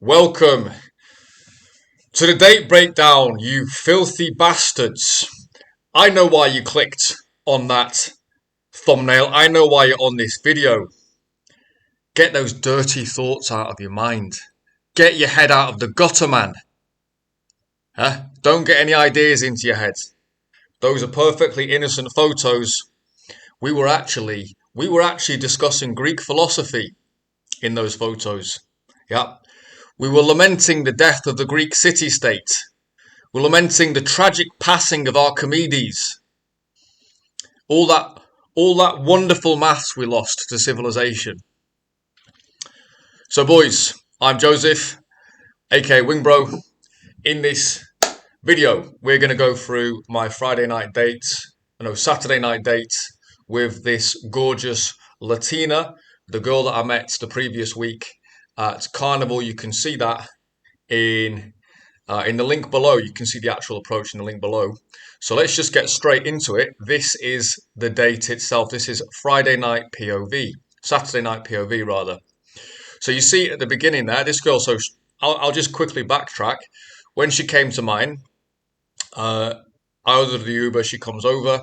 Welcome to the date breakdown, you filthy bastards. I know why you clicked on that thumbnail. I know why you're on this video. Get those dirty thoughts out of your mind. Get your head out of the gutter, man. Huh? Don't get any ideas into your head. Those are perfectly innocent photos. We were actually discussing Greek philosophy in those photos. Yeah. We were lamenting the death of the Greek city-state. We're lamenting the tragic passing of Archimedes. All that, all that wonderful maths we lost to civilization. So, boys, I'm Joseph, aka Wingbro. In this video, we're going to go through my Saturday night date with this gorgeous Latina, the girl that I met the previous week at Carnival. You can see that in the link below. You can see the actual approach in the link below. So let's just get straight into it. This is the date itself. This is Friday night POV, Saturday night POV rather. So you see at the beginning there, this girl. So I'll just quickly backtrack. When she came to mine, I ordered the Uber. She comes over,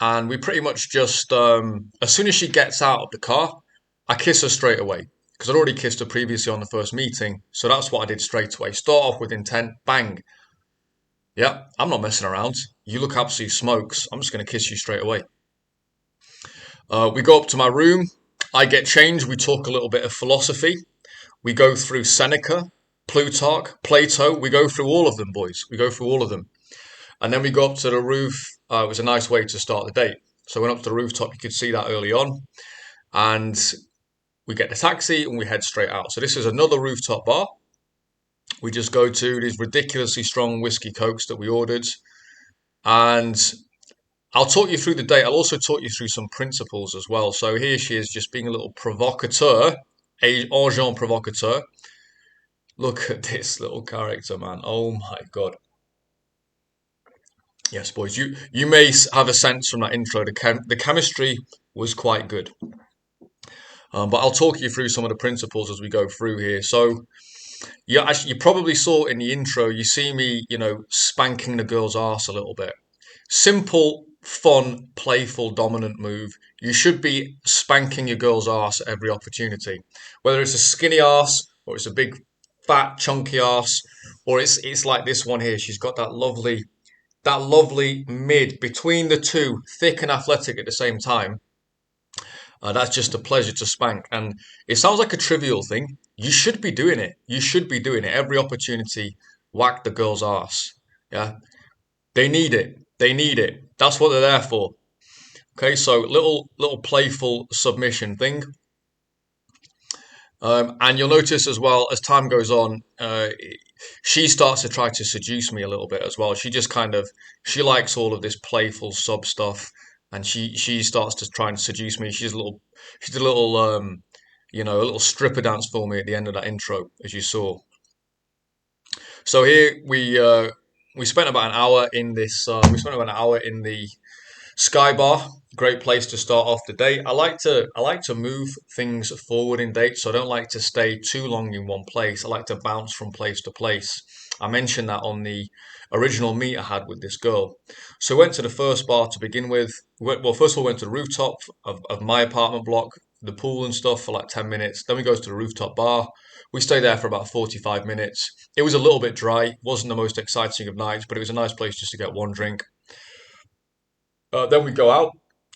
and we pretty much just as soon as she gets out of the car, I kiss her straight away because I'd already kissed her previously on the first meeting. So that's what I did straight away. Start off with intent, bang. Yeah, I'm not messing around. You look absolutely smokes. I'm just going to kiss you straight away. We go up to my room. I get changed. We talk a little bit of philosophy. We go through Seneca, Plutarch, Plato. We go through all of them, boys. We go through all of them. And then we go up to the roof. It was a nice way to start the date. So I went up to the rooftop. You could see that early on. And we get the taxi and we head straight out. So this is another rooftop bar. We just go to these ridiculously strong whiskey cokes that we ordered. And I'll talk you through the date. I'll also talk you through some principles as well. So here she is just being a little provocateur, agent provocateur. Look at this little character, man. Oh my God. Yes, boys, you may have a sense from that intro. The chemistry was quite good. But I'll talk you through some of the principles as we go through here. So, yeah, actually, you probably saw in the intro, you see me, spanking the girl's arse a little bit. Simple, fun, playful, dominant move. You should be spanking your girl's arse at every opportunity. Whether it's a skinny arse, or it's a big, fat, chunky arse, or it's like this one here. She's got that lovely mid between the two, thick and athletic at the same time. That's just a pleasure to spank. And it sounds like a trivial thing. You should be doing it. You should be doing it. Every opportunity, whack the girl's arse. Yeah. They need it. They need it. That's what they're there for. Okay, so little playful submission thing. And you'll notice as well, as time goes on, she starts to try to seduce me a little bit as well. She likes all of this playful sub stuff, and she starts to try and seduce me. She did a little stripper dance for me at the end of that intro, as you saw. So here we spent about an hour in this. We spent about an hour in the Sky Bar. Great place to start off the date. I like to move things forward in dates, so I don't like to stay too long in one place. I like to bounce from place to place. I mentioned that on the original meet I had with this girl. So we went to the first bar to begin with. Well, first of all, we went to the rooftop of my apartment block, the pool and stuff for like 10 minutes. Then we go to the rooftop bar. We stayed there for about 45 minutes. It was a little bit dry. Wasn't the most exciting of nights, but it was a nice place just to get one drink. Then we go out.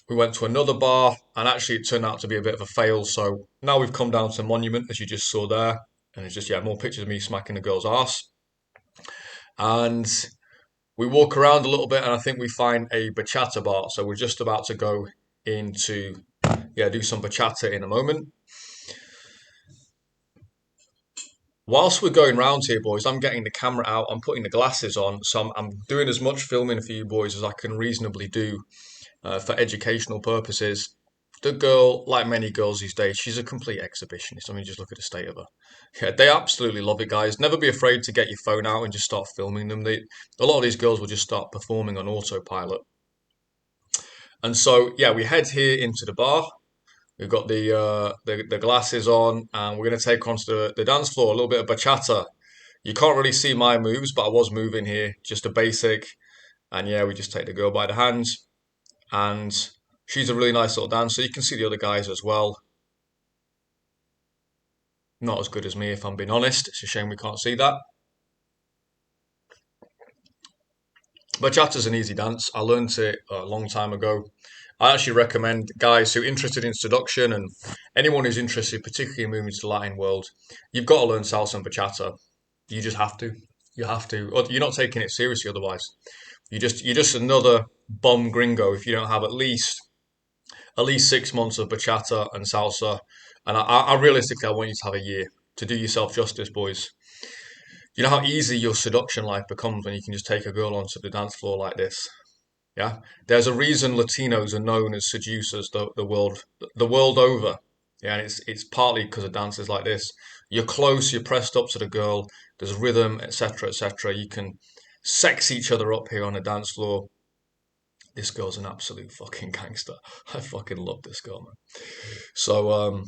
We went to another bar, and actually it turned out to be a bit of a fail. So now we've come down to Monument, as you just saw there, and it's just more pictures of me smacking the girl's ass. And we walk around a little bit, and I think we find a bachata bar. So we're just about to go into do some bachata in a moment. Whilst we're going round here, boys, I'm getting the camera out. I'm putting the glasses on, so I'm doing as much filming for you boys as I can reasonably do. For educational purposes. The girl, like many girls these days, she's a complete exhibitionist. I mean, just look at the state of her. Yeah, they absolutely love it, guys. Never be afraid to get your phone out and just start filming them. A lot of these girls will just start performing on autopilot. And so, we head here into the bar. We've got the glasses on, and we're going to take onto the dance floor a little bit of bachata. You can't really see my moves, but I was moving here, just a basic. And yeah, we just take the girl by the hands, and she's a really nice little dancer. You can see the other guys as well. Not as good as me, if I'm being honest. It's a shame we can't see that. Bachata's an easy dance. I learned it a long time ago. I actually recommend guys who are interested in seduction and anyone who's interested, particularly in moving to the Latin world, you've got to learn salsa and bachata. You just have to. You have to. You're not taking it seriously otherwise. You're just another bum gringo if you don't have at least 6 months of bachata and salsa. And I realistically I want you to have a year to do yourself justice, boys. You know how easy your seduction life becomes when you can just take a girl onto the dance floor like this. Yeah, there's a reason Latinos are known as seducers the world over. Yeah, and it's partly because of dances like this. You're close, you're pressed up to the girl. There's rhythm, etc., etc. You can sex each other up here on the dance floor. This girl's an absolute fucking gangster. I fucking love this girl, man. So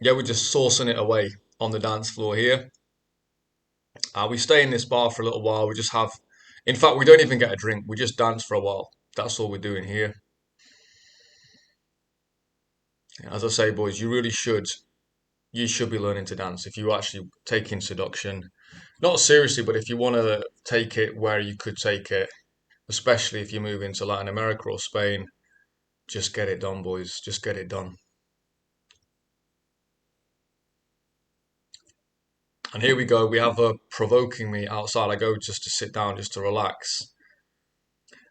yeah, we're just sourcing it away on the dance floor here. We stay in this bar for a little while. In fact, we don't even get a drink. We just dance for a while. That's all we're doing here. As I say, boys, you should be learning to dance if you actually take in seduction, not seriously, but if you want to take it where you could take it, especially if you move into Latin America or Spain, just get it done, boys. Just get it done. And here we go. We have a provoking me outside. I go just to sit down, just to relax.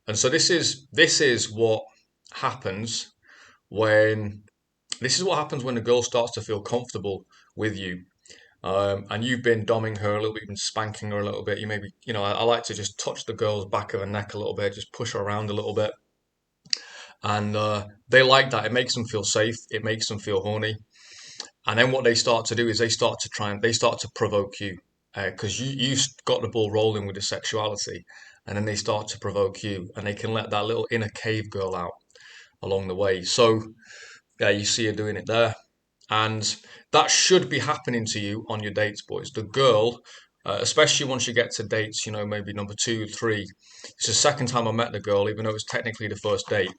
And so this is happens when what happens when a girl starts to feel comfortable with you. And you've been doming her a little bit, you've been spanking her a little bit. You maybe, I like to just touch the girl's back of her neck a little bit, just push her around a little bit. And they like that. It makes them feel safe. It makes them feel horny. And then what they start to do is they start to provoke you because you've got the ball rolling with the sexuality. And then they start to provoke you and they can let that little inner cave girl out along the way. So, yeah, you see her doing it there. And that should be happening to you on your dates, boys. The girl, especially once you get to dates, maybe number two, three. It's the second time I met the girl, even though it was technically the first date.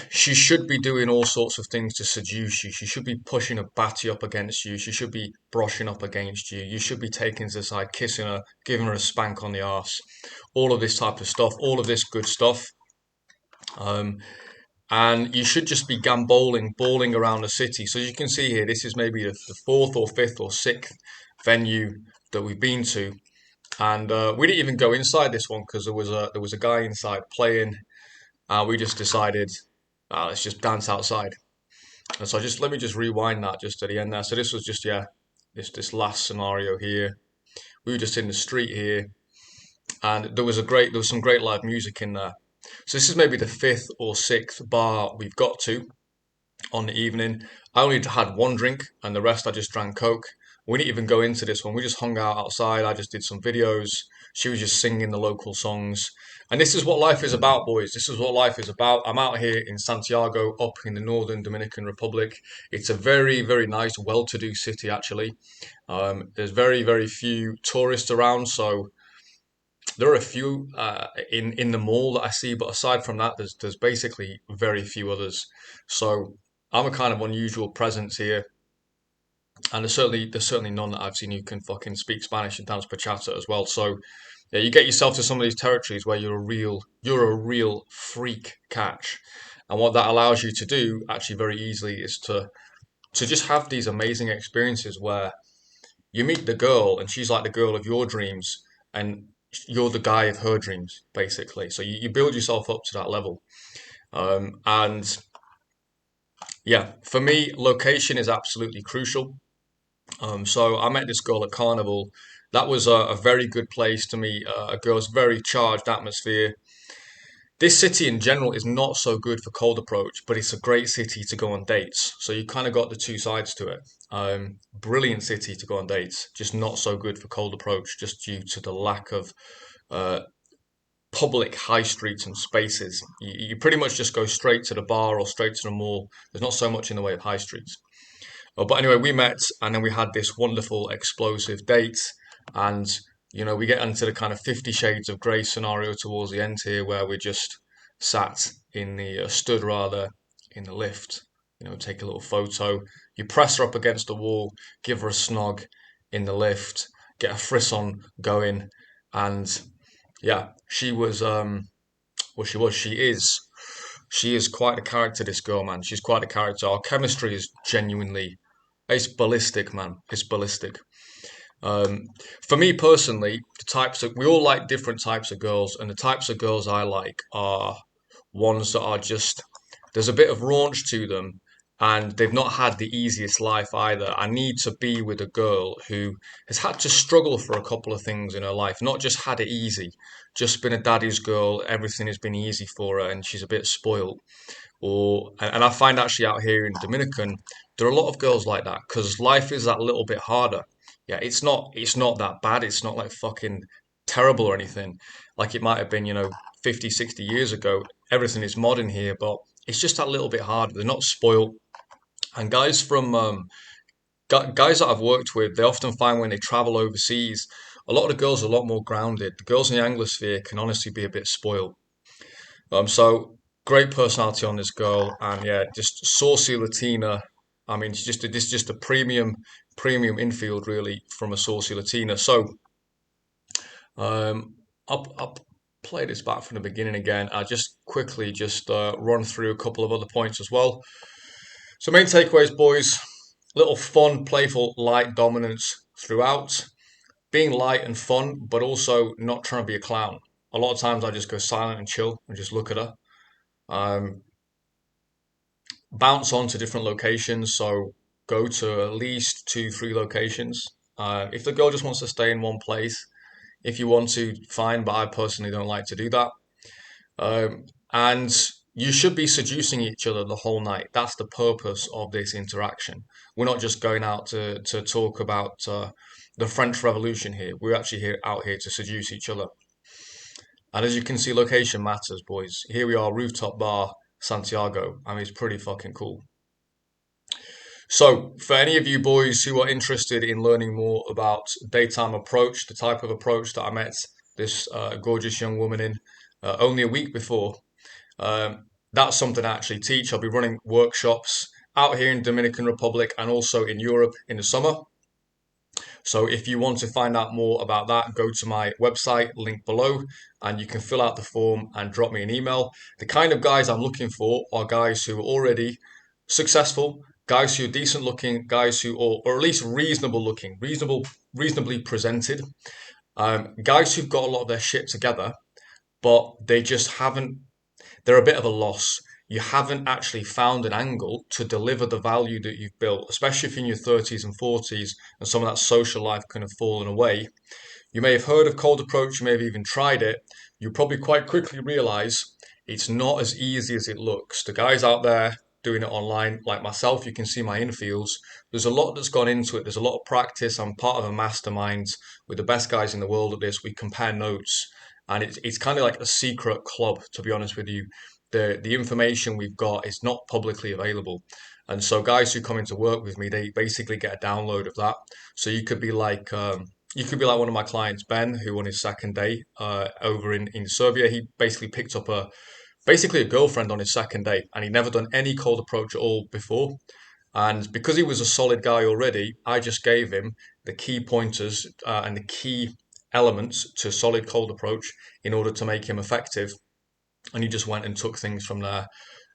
She should be doing all sorts of things to seduce you. She should be pushing a batty up against you. She should be brushing up against you. You should be taking to the side, kissing her, giving her a spank on the arse. All of this type of stuff, all of this good stuff. Um, and you should just be gamboling, balling around the city. So as you can see here, this is maybe the fourth or fifth or sixth venue that we've been to, and we didn't even go inside this one because there was a guy inside playing. We just decided, let's just dance outside. And so just let me just rewind that just to the end there. So this was just this last scenario here. We were just in the street here, and there was some great live music in there. So this is maybe the fifth or sixth bar we've got to on the evening. I only had one drink and the rest I just drank Coke. We didn't even go into this one. We just hung out outside. I just did some videos. She was just singing the local songs. And this is what life is about, boys. This is what life is about. I'm out here in Santiago, up in the northern Dominican Republic. It's a very, very nice, well-to-do city, actually. There's very, very few tourists around, so there are a few in the mall that I see, but aside from that, there's basically very few others. So I'm a kind of unusual presence here, and there's certainly none that I've seen who can fucking speak Spanish and dance bachata as well. So yeah, you get yourself to some of these territories where you're a real freak catch, and what that allows you to do actually very easily is to just have these amazing experiences where you meet the girl and she's like the girl of your dreams and you're the guy of her dreams basically, so you build yourself up to that level. And yeah, for me location is absolutely crucial. So I met this girl at Carnival. That was a very good place to meet a girl's very charged atmosphere. This city in general is not so good for cold approach, but it's a great city to go on dates. So you kind of got the two sides to it. Brilliant city to go on dates, just not so good for cold approach, just due to the lack of uh, public high streets and spaces. You pretty much just go straight to the bar or straight to the mall. There's not so much in the way of high streets. But anyway, we met and then we had this wonderful explosive date. And, we get into the kind of 50 Shades of Grey scenario towards the end here where we just sat in stood rather, in the lift, take a little photo. You press her up against the wall, give her a snog in the lift, get a frisson going. And yeah, she is quite a character, this girl, man. She's quite a character. Our chemistry is genuinely, it's ballistic, man. It's ballistic. Um, for me personally, we all like different types of girls, and the types of girls I like are ones that are just, there's a bit of raunch to them, and they've not had the easiest life either. I need to be with a girl who has had to struggle for a couple of things in her life, not just had it easy, just been a daddy's girl, everything has been easy for her, and she's a bit spoiled. And I find actually out here in Dominican, there are a lot of girls like that because life is that little bit harder. Yeah, it's not that bad. It's not like fucking terrible or anything like it might have been, 50, 60 years ago. Everything is modern here, but it's just that little bit harder. They're not spoiled. And guys that I've worked with, they often find when they travel overseas, a lot of the girls are a lot more grounded. The girls in the Anglosphere can honestly be a bit spoiled. So great personality on this girl, and yeah, just saucy Latina. I mean, this is just a premium infield really from a saucy Latina. So I'll play this back from the beginning again. I just quickly just run through a couple of other points as well. So main takeaways, boys: little fun, playful, light dominance throughout. Being light and fun, but also not trying to be a clown. A lot of times I just go silent and chill and just look at her. Um, Bounce on to different locations. So go to at least two, three locations. If the girl just wants to stay in one place, if you want to, fine, but I personally don't like to do that. And you should be seducing each other the whole night. That's the purpose of this interaction. We're not just going out to talk about the French Revolution here. We're actually out here to seduce each other. And as you can see, location matters, boys. Here we are, rooftop bar, Santiago. I mean, it's pretty fucking cool. So, for any of you boys who are interested in learning more about daytime approach, the type of approach that I met this gorgeous young woman in only a week before, that's something I actually teach. I'll be running workshops out here in Dominican Republic and also in Europe in the summer. So if you want to find out more about that, go to my website, link below, and you can fill out the form and drop me an email. The kind of guys I'm looking for are guys who are already successful, guys who are decent looking, guys who are, or at least reasonable looking, reasonably presented, guys who've got a lot of their shit together, but they just haven't, they're a bit of a loss. You haven't actually found an angle to deliver the value that you've built, especially if you're in your 30s and 40s and some of that social life kind of fallen away. You may have heard of cold approach, you may have even tried it. You probably quite quickly realize it's not as easy as it looks. The guys out there doing it online, like myself, you can see my infields. There's a lot that's gone into it. There's a lot of practice. I'm part of a mastermind with the best guys in the world at this. We compare notes, and it's kind of like a secret club, to be honest with you. The information we've got is not publicly available. And so guys who come into work with me, they basically get a download of that. So you could be like one of my clients, Ben, who on his second day over in Serbia, he basically picked up basically a girlfriend on his second day, and he'd never done any cold approach at all before. And because he was a solid guy already, I just gave him the key pointers and the key elements to solid cold approach in order to make him effective. And he just went and took things from there.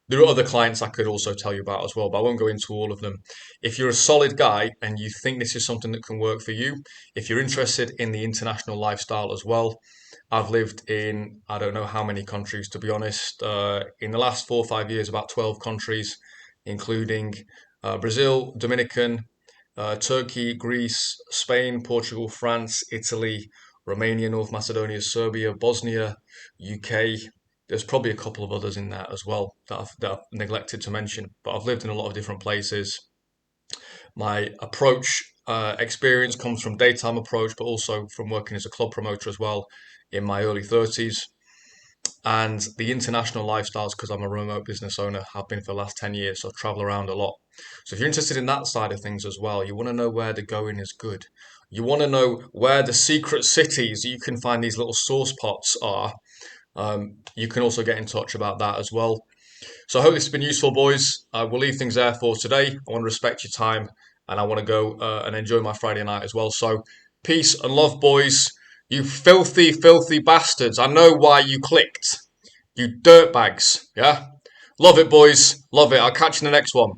There are other clients I could also tell you about as well, but I won't go into all of them. If you're a solid guy and you think this is something that can work for you, if you're interested in the international lifestyle as well, I've lived in, I don't know how many countries, to be honest. In the last 4 or 5 years, about 12 countries, including Brazil, Dominican, Turkey, Greece, Spain, Portugal, France, Italy, Romania, North Macedonia, Serbia, Bosnia, UK. There's probably a couple of others in there as well that I've neglected to mention, but I've lived in a lot of different places. My approach experience comes from daytime approach, but also from working as a club promoter as well in my early 30s. and the international lifestyles, because I'm a remote business owner, have been for the last 10 years, so I travel around a lot. So if you're interested in that side of things as well, you want to know where the going is good. You want to know where the secret cities you can find these little sauce pots are. You can also get in touch about that as well. So I hope this has been useful, boys. We'll leave things there for today. I want to respect your time, and I want to go and enjoy my Friday night as well. So peace and love, boys. You filthy, filthy bastards. I know why you clicked. You dirtbags. Yeah? Love it, boys. Love it. I'll catch you in the next one.